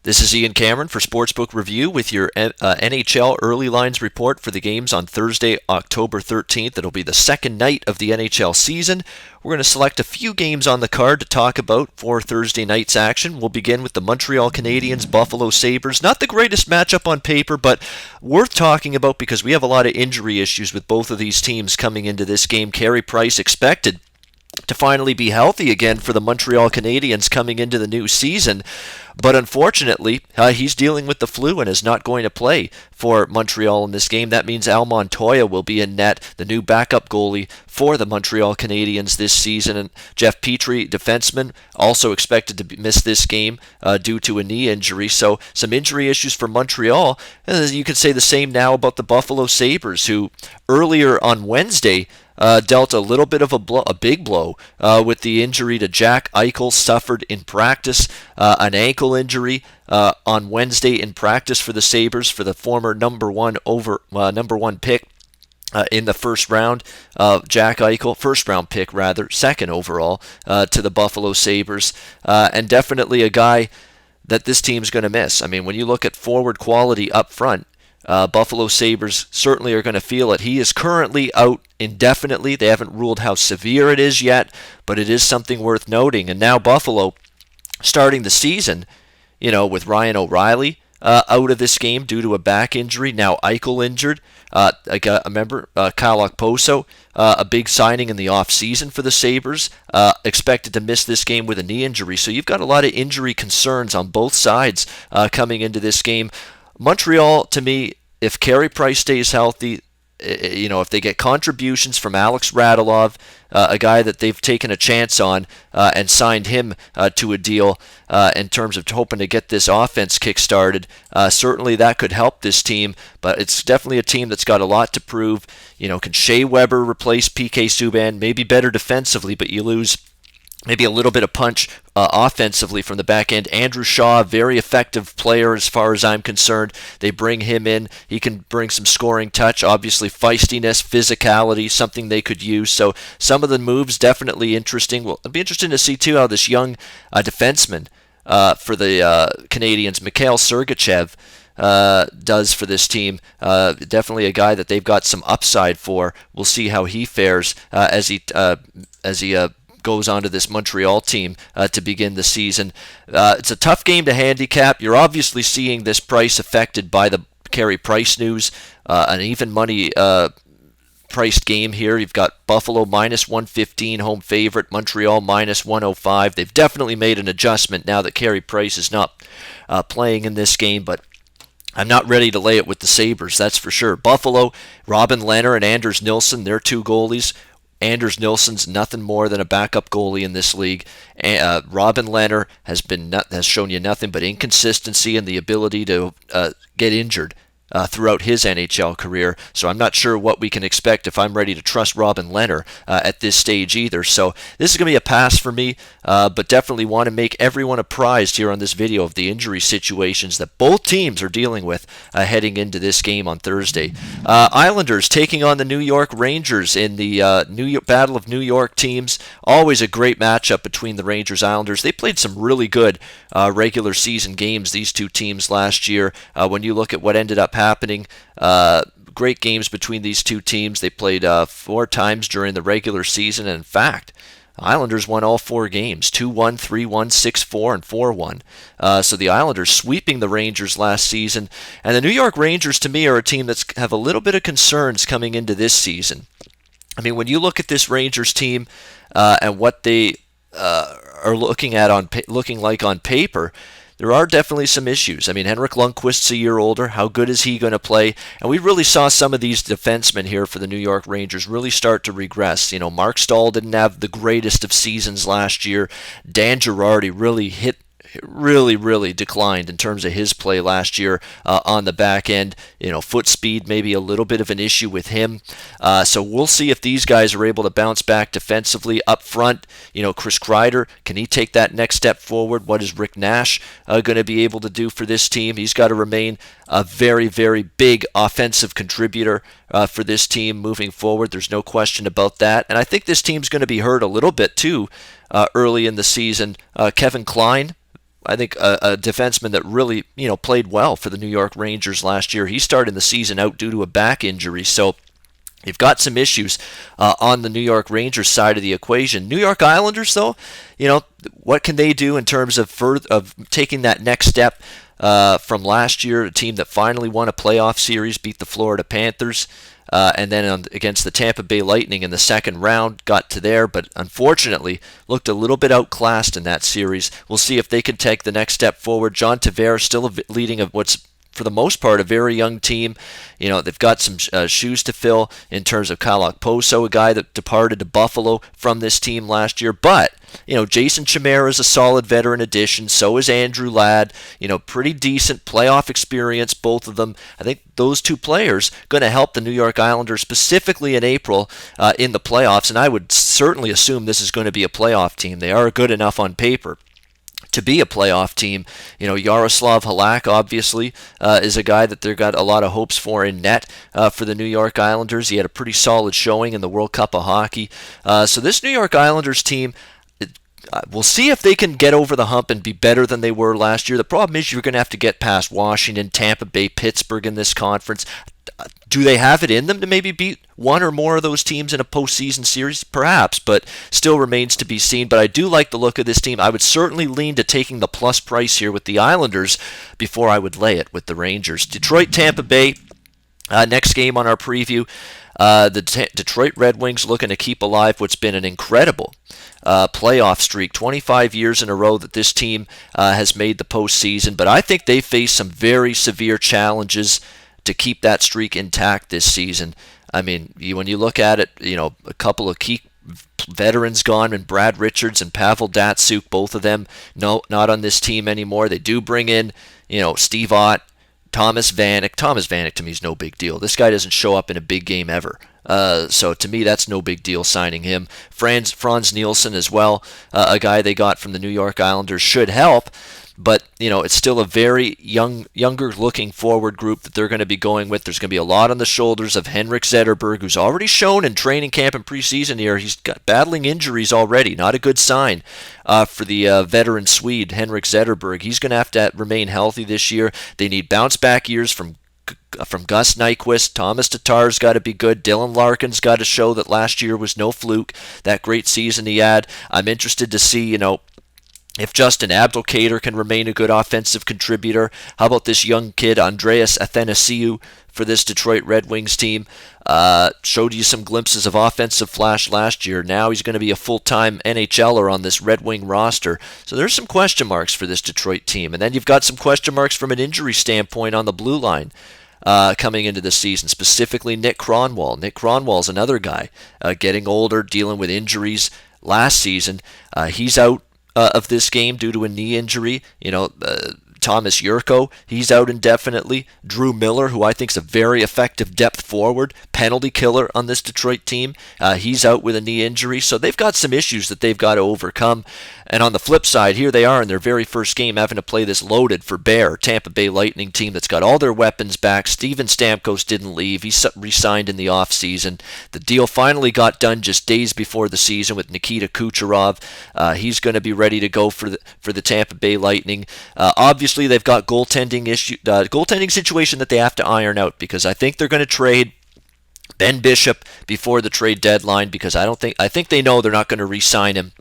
This is Ian Cameron for Sportsbook Review with your NHL early lines report for the games on Thursday, October 13th. It'll be the second night of the NHL season. We're going to select a few games on the card to talk about for Thursday night's action. We'll begin with the Montreal Canadiens, Buffalo Sabres. Not the greatest matchup on paper, but worth talking about because we have a lot of injury issues with both of these teams coming into this game. Carey Price expected to finally be healthy again for the Montreal Canadiens coming into the new season. But unfortunately, he's dealing with the flu and is not going to play for Montreal in this game. That means Al Montoya will be in net, the new backup goalie for the Montreal Canadiens this season. And Jeff Petrie, defenseman, also expected to miss this game due to a knee injury. So some injury issues for Montreal. You can say the same now about the Buffalo Sabres, who earlier on Wednesday dealt a little bit of a big blow with the injury to Jack Eichel suffered in practice, an ankle injury on Wednesday in practice for the Sabres for the former number one pick in the first round, Jack Eichel, first round pick rather, second overall to the Buffalo Sabres, and definitely a guy that this team's going to miss. I mean, when you look at forward quality up front, Buffalo Sabres certainly are going to feel it. He is currently out indefinitely. They haven't ruled how severe it is yet, but it is something worth noting. And now Buffalo starting the season, with Ryan O'Reilly out of this game due to a back injury. Now Eichel injured. Remember Kyle Okposo, a big signing in the offseason for the Sabres, expected to miss this game with a knee injury. So you've got a lot of injury concerns on both sides coming into this game. Montreal, to me, if Carey Price stays healthy, if they get contributions from Alex Radulov, a guy that they've taken a chance on and signed him to a deal in terms of hoping to get this offense kick-started, certainly that could help this team, but it's definitely a team that's got a lot to prove. Can Shea Weber replace PK Subban? Maybe better defensively, but you lose maybe a little bit of punch offensively from the back end. Andrew Shaw, very effective player as far as I'm concerned. They bring him in. He can bring some scoring touch, obviously feistiness, physicality, something they could use. So some of the moves definitely interesting. Well, it'll be interesting to see too how this young defenseman for the Canadiens, Mikhail Sergachev, does for this team. Definitely a guy that they've got some upside for. We'll see how he fares as he goes onto this Montreal team to begin the season. It's a tough game to handicap. You're obviously seeing this price affected by the Carey Price news, an even money priced game here. You've got Buffalo minus 115 home favorite, Montreal minus 105. They've definitely made an adjustment now that Carey Price is not playing in this game, but I'm not ready to lay it with the Sabres, that's for sure. Buffalo, Robin Lehner and Anders Nilsson, they're two goalies. Anders Nilsson's nothing more than a backup goalie in this league. Robin Lehner has shown you nothing but inconsistency and the ability to get injured throughout his NHL career. So I'm not sure what we can expect if I'm ready to trust Robin Lehner at this stage either. So this is going to be a pass for me, but definitely want to make everyone apprised here on this video of the injury situations that both teams are dealing with heading into this game on Thursday. Islanders taking on the New York Rangers in the Battle of New York teams. Always a great matchup between the Rangers-Islanders. They played some really good regular season games, these two teams, last year. When you look at what ended up happening, great games between these two teams. They played 4 times during the regular season, and in fact, Islanders won all 4 games, 2-1, 3-1, 6-4, and 4-1. So the Islanders sweeping the Rangers last season. And the New York Rangers, to me, are a team that's have a little bit of concerns coming into this season. I mean, when you look at this Rangers team and what they are looking like on paper, there are definitely some issues. I mean, Henrik Lundqvist's a year older. How good is he going to play? And we really saw some of these defensemen here for the New York Rangers really start to regress. Mark Stahl didn't have the greatest of seasons last year. Dan Girardi really declined in terms of his play last year on the back end. Foot speed maybe a little bit of an issue with him. So we'll see if these guys are able to bounce back defensively up front. Chris Kreider, can he take that next step forward? What is Rick Nash going to be able to do for this team? He's got to remain a very, very big offensive contributor for this team moving forward. There's no question about that. And I think this team's going to be hurt a little bit too early in the season. Kevin Kline, I think a defenseman that really, played well for the New York Rangers last year. He started the season out due to a back injury, so you've got some issues on the New York Rangers side of the equation. New York Islanders, though, what can they do in terms of taking that next step from last year? A team that finally won a playoff series, beat the Florida Panthers, and then against the Tampa Bay Lightning in the second round, got to there, but unfortunately looked a little bit outclassed in that series. We'll see if they can take the next step forward. John Tavares still leading of what's, for the most part, a very young team. They've got some shoes to fill in terms of Kyle Okposo, a guy that departed to Buffalo from this team last year. But, Jason Chimera is a solid veteran addition. So is Andrew Ladd. Pretty decent playoff experience, both of them. I think those two players going to help the New York Islanders, specifically in April, in the playoffs. And I would certainly assume this is going to be a playoff team. They are good enough on paper to be a playoff team. Yaroslav Halak obviously is a guy that they've got a lot of hopes for in net for the New York Islanders. He had a pretty solid showing in the World Cup of Hockey. So this New York Islanders team, we'll see if they can get over the hump and be better than they were last year. The problem is you're going to have to get past Washington, Tampa Bay, Pittsburgh in this conference. Do they have it in them to maybe beat one or more of those teams in a postseason series? Perhaps, but still remains to be seen. But I do like the look of this team. I would certainly lean to taking the plus price here with the Islanders before I would lay it with the Rangers. Detroit, Tampa Bay, next game on our preview. The Detroit Red Wings looking to keep alive what's been an incredible playoff streak, 25 years in a row that this team has made the postseason. But I think they face some very severe challenges to keep that streak intact this season. I mean, when you look at it, a couple of key veterans gone, and Brad Richards and Pavel Datsyuk, both of them not on this team anymore. They do bring in, Steve Ott, Thomas Vanek. Thomas Vanek to me is no big deal. This guy doesn't show up in a big game ever. So to me, that's no big deal signing him. Franz Nielsen as well, a guy they got from the New York Islanders, should help. But, it's still a very younger-looking forward group that they're going to be going with. There's going to be a lot on the shoulders of Henrik Zetterberg, who's already shown in training camp and preseason here. He's got battling injuries already. Not a good sign for the veteran Swede, Henrik Zetterberg. He's going to have to remain healthy this year. They need bounce-back years from Gus Nyquist. Thomas Tatar's got to be good. Dylan Larkin's got to show that last year was no fluke, that great season he had. I'm interested to see, if Justin Abdelkader can remain a good offensive contributor. How about this young kid, Andreas Athanasiou, for this Detroit Red Wings team? Showed you some glimpses of offensive flash last year. Now he's going to be a full-time NHLer on this Red Wing roster. So there's some question marks for this Detroit team. And then you've got some question marks from an injury standpoint on the blue line coming into the season, specifically Nick Kronwall. Nick Kronwall's another guy getting older, dealing with injuries last season. He's out of this game due to a knee injury. Thomas Yurko, he's out indefinitely. Drew Miller, who I think is a very effective depth forward, penalty killer on this Detroit team, he's out with a knee injury. So they've got some issues that they've got to overcome. And on the flip side, here they are in their very first game having to play this loaded for Bear, Tampa Bay Lightning team that's got all their weapons back. Steven Stamkos didn't leave. He re-signed in the offseason. The deal finally got done just days before the season with Nikita Kucherov. He's going to be ready to go for the Tampa Bay Lightning. Obviously, they've got goaltending situation that they have to iron out, because I think they're going to trade Ben Bishop before the trade deadline, because I think they know they're not going to re-sign him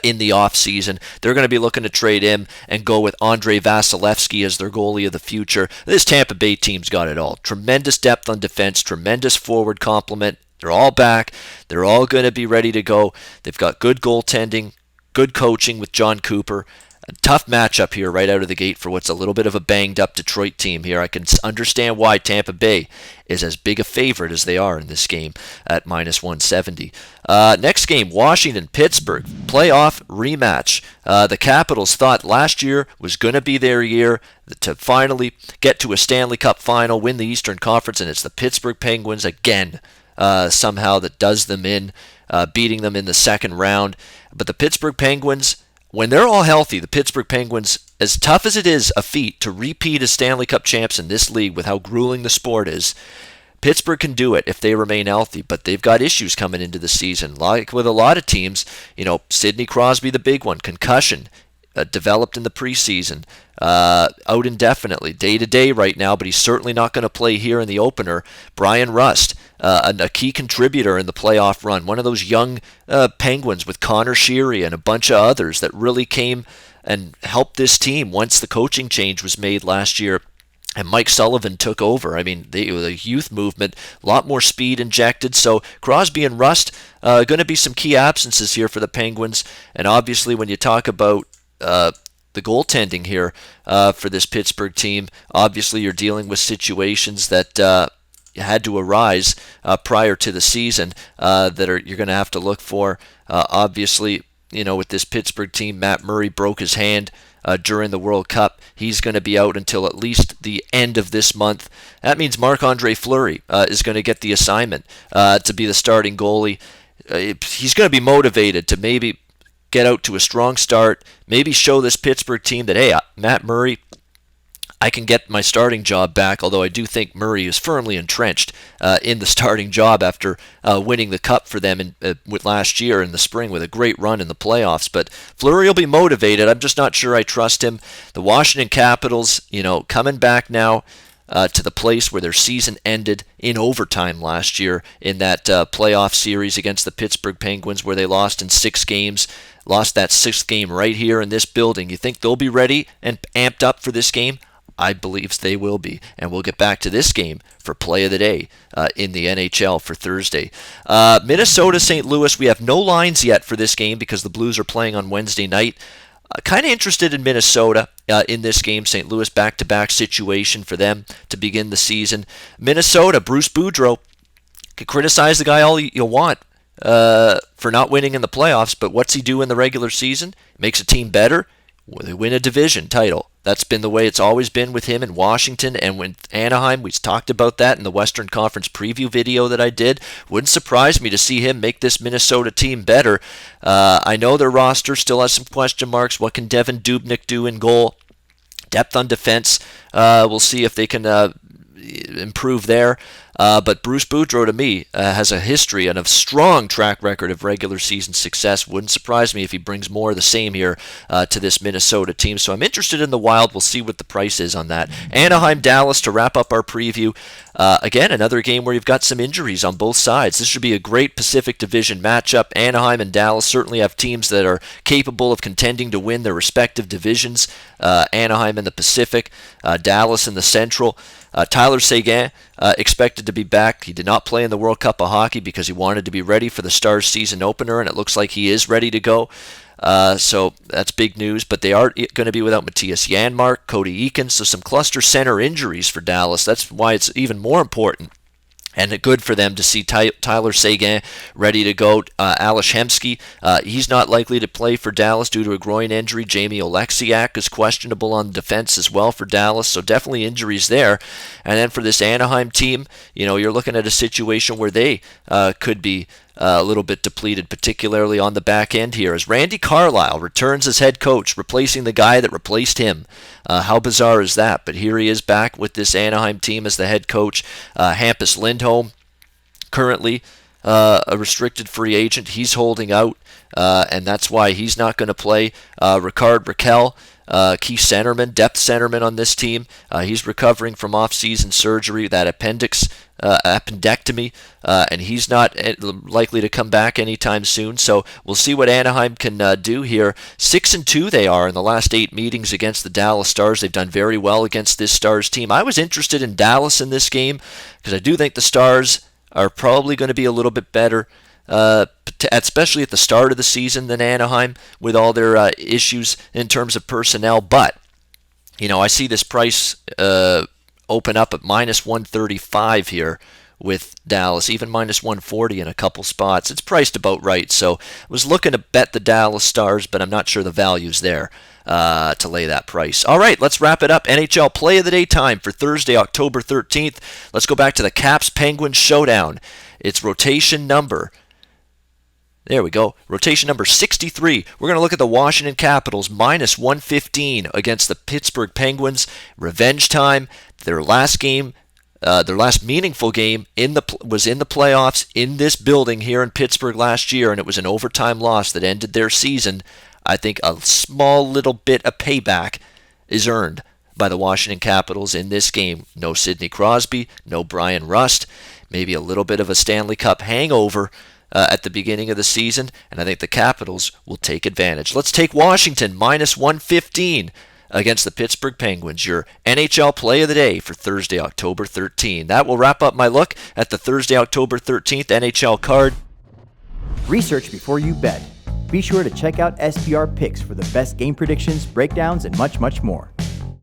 in the offseason. They're going to be looking to trade him and go with Andrei Vasilevsky as their goalie of the future. This Tampa Bay team's got it all. Tremendous depth on defense, tremendous forward complement. They're all back. They're all going to be ready to go. They've got good goaltending, good coaching with John Cooper. A tough matchup here right out of the gate for what's a little bit of a banged-up Detroit team here. I can understand why Tampa Bay is as big a favorite as they are in this game at minus 170. Next game, Washington-Pittsburgh, playoff rematch. The Capitals thought last year was going to be their year to finally get to a Stanley Cup final, win the Eastern Conference, and it's the Pittsburgh Penguins again somehow that does them in, beating them in the second round. But the Pittsburgh Penguins, when they're all healthy, the Pittsburgh Penguins, as tough as it is a feat to repeat as Stanley Cup champs in this league with how grueling the sport is, Pittsburgh can do it if they remain healthy, but they've got issues coming into the season. Like with a lot of teams, Sidney Crosby, the big one, concussion. developed in the preseason, out indefinitely, day to day right now, but he's certainly not going to play here in the opener. Brian Rust, a key contributor in the playoff run, one of those young Penguins with Connor Sheary and a bunch of others that really came and helped this team once the coaching change was made last year and Mike Sullivan took over. I mean, the youth movement, a lot more speed injected. So Crosby and Rust going to be some key absences here for the Penguins. And obviously, when you talk about the goaltending here for this Pittsburgh team, obviously you're dealing with situations that had to arise prior to the season that you're going to have to look for. Obviously, with this Pittsburgh team, Matt Murray broke his hand during the World Cup. He's going to be out until at least the end of this month. That means Marc-Andre Fleury is going to get the assignment to be the starting goalie. He's going to be motivated to maybe get out to a strong start, maybe show this Pittsburgh team that, hey, Matt Murray, I can get my starting job back, although I do think Murray is firmly entrenched in the starting job after winning the Cup for them with last year in the spring with a great run in the playoffs. But Fleury will be motivated. I'm just not sure I trust him. The Washington Capitals, coming back now to the place where their season ended in overtime last year in that playoff series against the Pittsburgh Penguins where they lost in 6 games. Lost that 6th game right here in this building. You think they'll be ready and amped up for this game? I believe they will be. And we'll get back to this game for Play of the Day in the NHL for Thursday. Minnesota, St. Louis, we have no lines yet for this game because the Blues are playing on Wednesday night. Kind of interested in Minnesota in this game. St. Louis back-to-back situation for them to begin the season. Minnesota, Bruce Boudreau, can criticize the guy all you want for not winning in the playoffs, but what's he do in the regular season? Makes a team better. They win a division title. That's been the way it's always been with him in Washington and with Anaheim. We talked about that in the Western Conference preview video that I did. Wouldn't surprise me to see him make this Minnesota team better. I know their roster still has some question marks. What can Devin Dubnyk do in goal? Depth on defense. We'll see if they can improve there. But Bruce Boudreau, to me, has a history and a strong track record of regular season success. Wouldn't surprise me if he brings more of the same here to this Minnesota team. So I'm interested in the Wild. We'll see what the price is on that. Anaheim, Dallas to wrap up our preview. Again, another game where you've got some injuries on both sides. This should be a great Pacific Division matchup. Anaheim and Dallas certainly have teams that are capable of contending to win their respective divisions. Anaheim in the Pacific, Dallas in the Central. Tyler Seguin expected to be back. He did not play in the World Cup of Hockey because he wanted to be ready for the Stars season opener, and it looks like he is ready to go. So that's big news, but they are going to be without Matthias Janmark, Cody Eakin, so some cluster center injuries for Dallas. That's why it's even more important. And good for them to see Tyler Seguin ready to go. Ales Hemsky, he's not likely to play for Dallas due to a groin injury. Jamie Oleksiak is questionable on defense as well for Dallas, so definitely injuries there. And then for this Anaheim team, you're looking at a situation where they could be a little bit depleted, particularly on the back end here, as Randy Carlyle returns as head coach, replacing the guy that replaced him. How bizarre is that? But here he is back with this Anaheim team as the head coach. Hampus Lindholm, currently a restricted free agent. He's holding out, and that's why he's not going to play. Ricard Raquel, key centerman, depth centerman on this team. He's recovering from off-season surgery, that appendectomy, and he's not likely to come back anytime soon. So we'll see what Anaheim can do here. 6-2 they are in the last 8 meetings against the Dallas Stars. They've done very well against this Stars team. I was interested in Dallas in this game because I do think the Stars are probably going to be a little bit better, especially at the start of the season, than Anaheim with all their issues in terms of personnel. But I see this price open up at minus 135 here with Dallas, even minus 140 in a couple spots. It's priced about right, so I was looking to bet the Dallas Stars, but I'm not sure the value's there to lay that price. All right, let's wrap it up. NHL Play of the Day time for Thursday, October 13th. Let's go back to the Caps-Penguins showdown. It's rotation number... There we go. Rotation number 63. We're going to look at the Washington Capitals minus 115 against the Pittsburgh Penguins. Revenge time. Their last game, their last meaningful game was in the playoffs in this building here in Pittsburgh last year, and it was an overtime loss that ended their season. I think a small little bit of payback is earned by the Washington Capitals in this game. No Sidney Crosby, no Brian Rust, maybe a little bit of a Stanley Cup hangover at the beginning of the season, and I think the Capitals will take advantage. Let's take Washington minus 115 against the Pittsburgh Penguins, your NHL play of the day for Thursday, October 13. That will wrap up my look at the Thursday, October 13th NHL card. Research before you bet. Be sure to check out SBR Picks for the best game predictions, breakdowns, and much, much more.